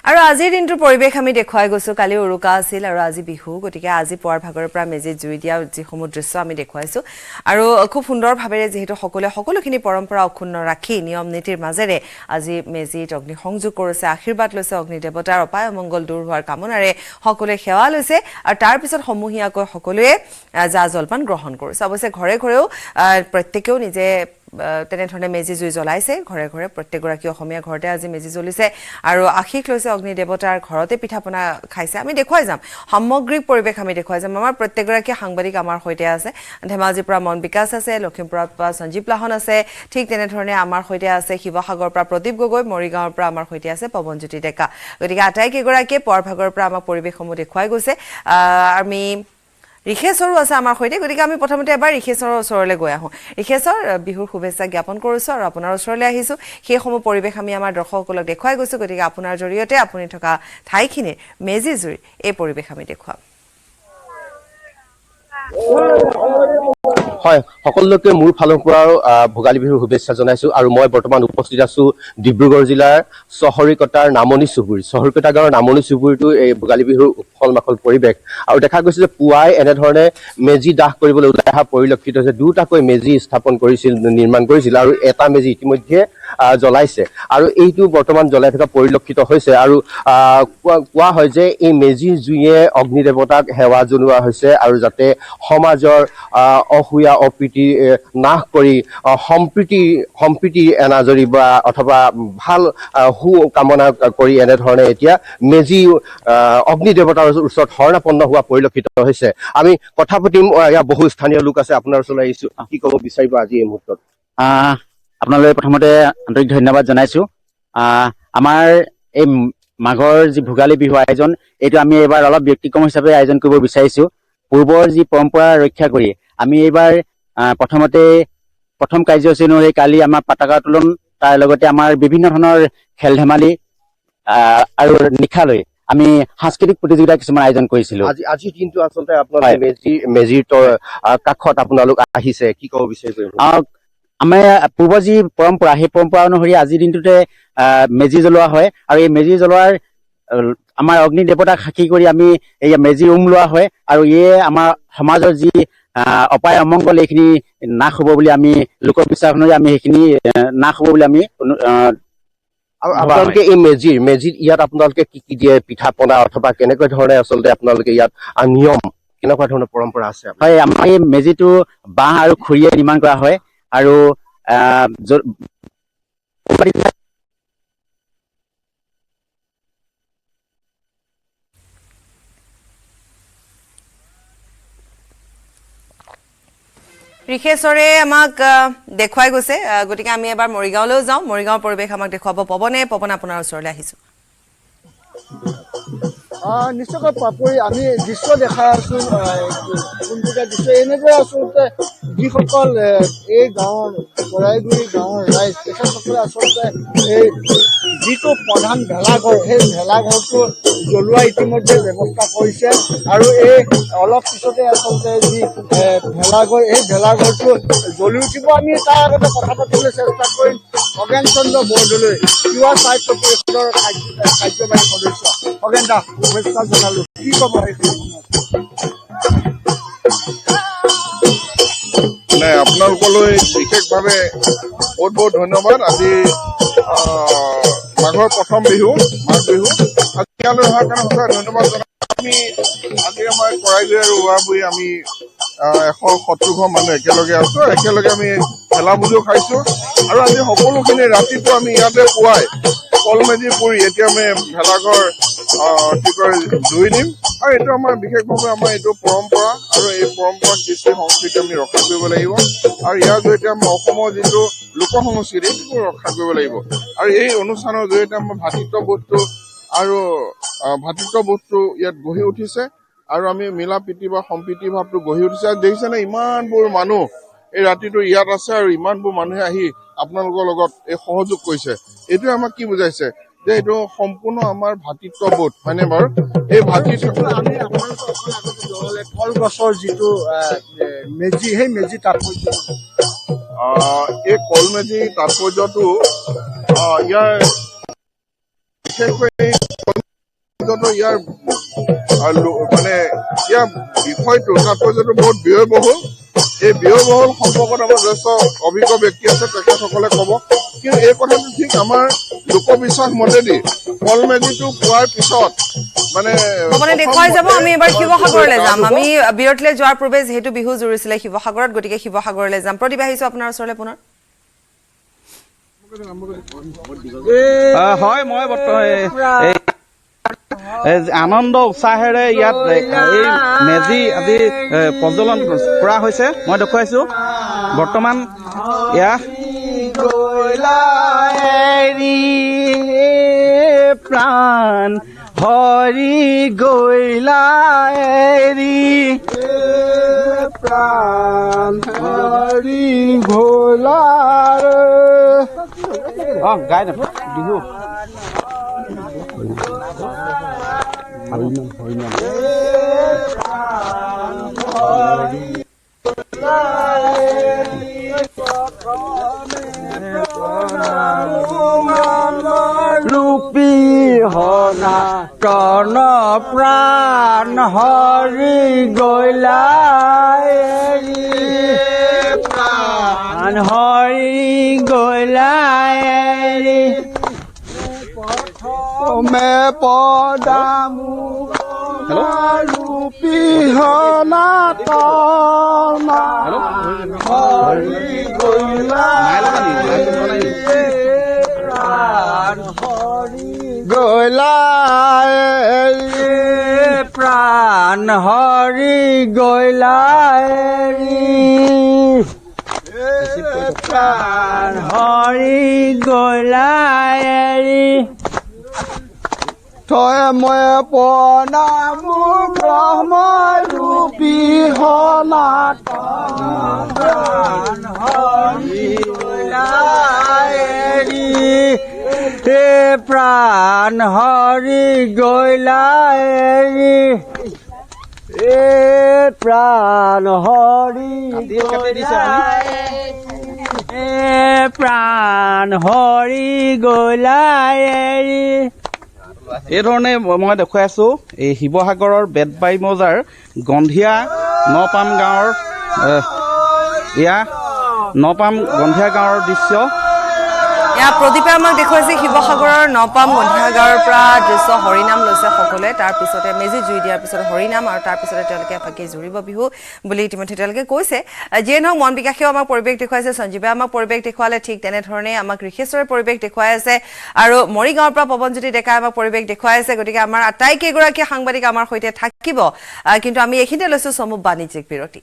আৰু আজিৰ দিনটোৰ পৰিৱেশ আমি দেখুৱাই গৈছো কালি উৰুকা আছিল আৰু আজি বিহু গতিকে আজি পুৱাৰ ভাগৰৰ পৰা মেজিত জুই দিয়া যিসমূহ দৃশ্য আমি দেখুৱাইছো আৰু খুব সুন্দৰভাৱে যেহেতু সকলোখিনি পৰম্পৰা অক্ষুণ্ণ ৰাখি নিয়ম নীতিৰ মাজেৰে আজি মেজিত অগ্নি সংযোগ কৰিছে আশীৰ্বাদ লৈছে অগ্নি দেৱতাৰ অপায় মংগল দূৰ হোৱাৰ কামনাৰে সকলোৱে সেৱা লৈছে আৰু তাৰ পিছত সমূহীয়াকৈ সকলোৱে জা জলপান গ্ৰহণ কৰিছে অৱশ্যে ঘৰে ঘৰেও প্ৰত্যেকেও নিজে তেনেধৰণে মেজি জুই জ্বলাইছে ঘৰে ঘৰে প্ৰত্যেকগৰাকী অসমীয়া ঘৰতে আজি মেজি জ্বলিছে আৰু আশীষ লৈছে অগ্নি দেৱতাৰ ঘৰতে পিঠাপনা খাইছে আমি দেখুৱাই যাম সামগ্ৰিক পৰিৱেশ আমি দেখুৱাই যাম আমাৰ প্ৰত্যেকগৰাকী সাংবাদিক আমাৰ সৈতে আছে ধেমাজিৰ পৰা মন বিকাশ আছে লখিমপুৰৰ পৰা সঞ্জীৱ লাহন আছে ঠিক তেনেধৰণে আমাৰ সৈতে আছে শিৱসাগৰৰ পৰা প্ৰদীপ গগৈ মৰিগাঁৱৰ পৰা আমাৰ সৈতে আছে পৱনজ্যোতি ডেকা গতিকে আটাইকেইগৰাকীয়ে পুৱাৰ ভাগৰ পৰা আমাৰ পৰিৱেশসমূহ দেখুৱাই গৈছে আমি ঋষেশৰো আছে আমাৰ সৈতে গতিকে আমি প্ৰথমতে এবাৰ ঋষেশৰ ওচৰলৈ গৈ আহোঁ ঋষেশৰ বিহুৰ শুভেচ্ছা জ্ঞাপন কৰিছোঁ আৰু আপোনাৰ ওচৰলৈ আহিছোঁ সেইসমূহ পৰিৱেশ আমি আমাৰ দৰ্শকসকলক দেখুৱাই গৈছোঁ গতিকে আপোনাৰ জৰিয়তে আপুনি থকা ঠাইখিনিৰ মেজি জুইৰ এই পৰিৱেশ আমি দেখুৱাম হয় সকলোকে মোৰ ফালৰ পৰা ভোগালী বিহুৰ শুভেচ্ছা জনাইছো আৰু মই বৰ্তমান উপস্থিত আছো ডিব্ৰুগড় জিলাৰ চহৰীকটাৰ নামনি চহৰীকটা গাঁৱৰ নামনি চুবুৰীটো এই ভোগালী বিহুৰ উখল মাখল পৰিৱেশ আৰু দেখা গৈছে যে পুৱাই এনেধৰণে মেজি দাহ কৰিবলৈ ওলাই অহা পৰিলক্ষিত হৈছে দুটাকৈ মেজি স্থাপন কৰিছিল নিৰ্মাণ কৰিছিল আৰু এটা মেজি ইতিমধ্যে জ্বলাইছে আৰু এইটো বৰ্তমান জ্বলাই থকা পৰিলক্ষিত হৈছে আৰু কোৱা হয় যে এই মেজি জুইয়ে অগ্নি দেৱতাক সেৱা জনোৱা হৈছে আৰু যাতে সমাজৰ অসূয়া অপ্ৰীতি নাশ কৰি সম্প্ৰীতি এনাজৰী বা অথবা ভাল সু কামনা কৰি এনেধৰণে এতিয়া মেজি অগ্নি দেৱতাৰ ওচৰত শৰণাপন্ন হোৱা পৰিলক্ষিত হৈছে আমি কথা পাতিম ইয়াৰ বহু স্থানীয় লোক আছে আপোনাৰ ওচৰলৈ আহিছো কি ক'ব বিচাৰিব আজি এই মুহূৰ্তত আপোনালৈ প্ৰথমতে আন্তৰিক ধন্যবাদ জনাইছো আমাৰ এই মাঘৰ যি ভোগালী বিহু আয়োজন এইটো আমি এইবাৰ অলপ ব্যতিক্ৰম হিচাপে আয়োজন কৰিব বিচাৰিছো পূৰ্বৰ যি পৰম্পৰা ৰক্ষা কৰি আমি এইবাৰ প্ৰথম কাৰ্যসূচী অনুসৰি কালি আমাৰ পতাকা উত্তোলন তাৰ লগতে আমাৰ বিভিন্ন ধৰণৰ খেল ধেমালি আৰু নিশালৈ আমি সাংস্কৃতিক প্ৰতিযোগিতা কিছুমান আয়োজন কৰিছিলো আজি দিনটো আচলতে আপোনালোকে মেজিৰ কাষত আপোনালোক আহিছে কি ক'ব বিচাৰিব আমাৰ পূৰ্বৰ যি পৰম্পৰা সেই পৰম্পৰা অনুসৰি আজিৰ দিনটোতে মেজি জ্বলোৱা হয় আৰু এই মেজি জ্বলোৱাৰ আমাৰ অগ্নি দেৱতাক সাক্ষী কৰি আমি এই মেজি লোৱা হয় আৰু ইয়ে আমাৰ সমাজৰ যি অপায় অমংগল এইখিনি নাশ হ'ব বুলি আমি লোকবিশ্বাস অনুযায়ী আমি সেইখিনি নাশ হ'ব বুলি আমি আৰু আপোনালোকে এই মেজিত ইয়াত আপোনালোকে কি কি দিয়ে পিঠা পনা অথবা কেনেকুৱা ধৰণে আচলতে আপোনালোকে ইয়াত নিয়ম কেনেকুৱা ধৰণৰ পৰম্পৰা আছে হয় আমাৰ এই মেজিটো বাঁহ আৰু খৰিয়ে নিৰ্মাণ কৰা হয় আৰু ঋষেশৰে আমাক দেখুৱাই গৈছে গতিকে আমি এবাৰ মৰিগাঁৱলৈ যাওঁ মৰিগাঁৱৰ পৰিৱেশ আমাক দেখুৱাব পৱন আপোনাৰ ওচৰলৈ আহিছোঁ নিশ্চয়কৈ পাপৰি আমি দৃশ্য দেখাই আছো কোনটোকে দৃশ্য এনেকৈ আচলতে যিসকল এই গাঁৱৰ চৰাইগুৰি গাঁৱৰ ৰাইজ তেখেতসকলে আচলতে এই যিটো প্ৰধান ভেলাঘৰ সেই ভেলাঘৰটো জ্বলোৱা ইতিমধ্যে ব্যৱস্থা কৰিছে আৰু এই অলপ পিছতে আচলতে যি ভেলাঘৰ এই ভেলাঘৰটো জ্বলি উঠিব আমি তাৰ আগতে কথা পাতিবলৈ চেষ্টা কৰিম খগেন চন্দ্ৰ বৰদলৈ তিৱা সাহিত্য পৰিষদৰ কাৰ্যবাহী সদস্য খগেন দা শুভেচ্ছা জনালো কি ক'ব আপোনালোকলৈ বিশেষভাৱে বহুত বহুত ধন্যবাদ আজি মাঘৰ প্ৰথম বিহু মাঘ বিহু আজি ইয়ালৈ অহাৰ কাৰণে সঁচাই ধন্যবাদ জনাম আমি আজি আমাৰ চৰাইগুৰি আৰু উৱাবুৰি আমি 170 ঘৰ মানুহ একেলগে আছো একেলগে আমি ভেলা ভোজো খাইছো আৰু আজি সকলোখিনি ৰাতিটো আমি ইয়াতে পুৱাই কলমেজি পুৰি এতিয়া আমি ভেলাঘৰ কি কয় জুই দিম আৰু এইটো আমাৰ বিশেষভাৱে আমাৰ এইটো পৰম্পৰা আৰু এই পৰম্পৰা কৃষ্টি সংস্কৃতি আমি ৰক্ষা কৰিব লাগিব আৰু ইয়াৰ জৰিয়তে আমাৰ অসমৰ যিটো লোক সংস্কৃতি সেইটো ৰক্ষা কৰিব লাগিব আৰু এই অনুষ্ঠানৰ জৰিয়তে আমাৰ ভাতৃত্ববোধটো ইয়াত গঢ়ি উঠিছে আৰু আমি মিলা প্ৰীতি বা সম্প্ৰীতি ভাৱটো গঢ়ি উঠিছে আৰু দেখিছেনে ইমানবোৰ মানুহ এই ৰাতিটো ইয়াত আছে আৰু ইমানবোৰ মানুহে আহি আপোনালোকৰ লগত এই সহযোগ কৰিছে এইটোৱে আমাক কি বুজাইছে যে এইটো সম্পূৰ্ণ আমাৰ ভাতৃত্ববোধ হয়নে বাৰু এই কলগছৰ যিটো মেজি সেই মেজি তাৎপৰ্য এই কলমেজি তাৎপৰ্যটো ইয়াৰ বিশেষকৈ পৰ্যন্ত ইয়াৰ মানে ইয়াৰ বিষয়টো তাৎপৰ্যটো বহুত ব্যয়বহুল। এই ব্যয়বহুল সম্পৰ্কত আমাৰ যথেষ্ট অভিজ্ঞ ব্যক্তি আছে, তেখেতসকলে ক'ব। কিন্তু এই কথাটো ঠিক আমাৰ লোকবিশ্বাস মতেদি কলমেজিটো পোৱাৰ পিছত মানে দেখুৱাই যাব। আমি এবাৰ শিৱসাগৰলৈ যাম। আমি বিৰতিলৈ যোৱাৰ পূৰ্বে যিহেতু বিহু জুৰিছিলে শিৱসাগৰত, গতিকে শিৱসাগৰলৈ যাম। প্ৰতিভা আহিছো আপোনাৰ ওচৰলৈ পুনৰ। হয়, মই আনন্দ উৎসাহেৰে ইয়াত এই মেজি আদি প্ৰজ্বলন কৰা হৈছে। মই দেখুৱাইছো বৰ্তমান এয়া প্ৰাণ হৰি গৈলা এৰি প্ৰাণ হৰি গৈলা গাই নাপায় বিহু ৰূপী হনা কৰ্ণ প্ৰাণ হৰি গৈলা এৰি প্ৰাণ হৰি গৈলা এৰি মে পদামু ৰূপী হনা কৰ্ণ হৰি গৈলা গৈলা এৰি প্ৰাণ হৰি গৈলা এৰি প্ৰাণ হৰি গৈলা এৰি তই মই প্ৰণামো ব্ৰহ্ম ৰূপী সনাতন হৰি গৈলা এৰি প্ৰাণ হৰি গৈলা এৰি প্ৰাণ হৰি প্ৰাণ হৰি গৈলা এৰি এই ধৰণে মই দেখুৱাই আছো এই শিৱসাগৰৰ বেতবাৰী মৌজাৰ গন্ধিয়া নপাম গাঁৱৰ এয়া নপাম গন্ধিয়া গাঁৱৰ দৃশ্য। এয়া প্ৰদীপে আমাক দেখুৱাইছে শিৱসাগৰৰ নপাম গন্ধিয়া গাঁৱৰ পৰা দৃশ্য। হৰিনাম লৈছে সকলোৱে, তাৰপিছতে মেজি জুই দিয়াৰ পিছত হৰিনাম, আৰু তাৰপিছতে তেওঁলোকে এফাকি জুৰিব বিহু বুলি ইতিমধ্যে তেওঁলোকে কৈছে। যিয়ে নহওক মন বিকাশেও আমাক পৰিৱেশ দেখুৱাইছে, সঞ্জীৱে আমাক পৰিৱেশ দেখুৱালে, ঠিক তেনেধৰণে আমাক ঋষেশ্বৰে পৰিৱেশ দেখুৱাই আছে, আৰু মৰিগাঁৱৰ পৰা পৱনজ্যোতি ডেকাই আমাক পৰিৱেশ দেখুৱাই আছে। গতিকে আমাৰ আটাইকেইগৰাকী সাংবাদিক আমাৰ সৈতে থাকিব, কিন্তু আমি এইখিনিতে লৈছো চমু বাণিজ্যিক বিৰতি।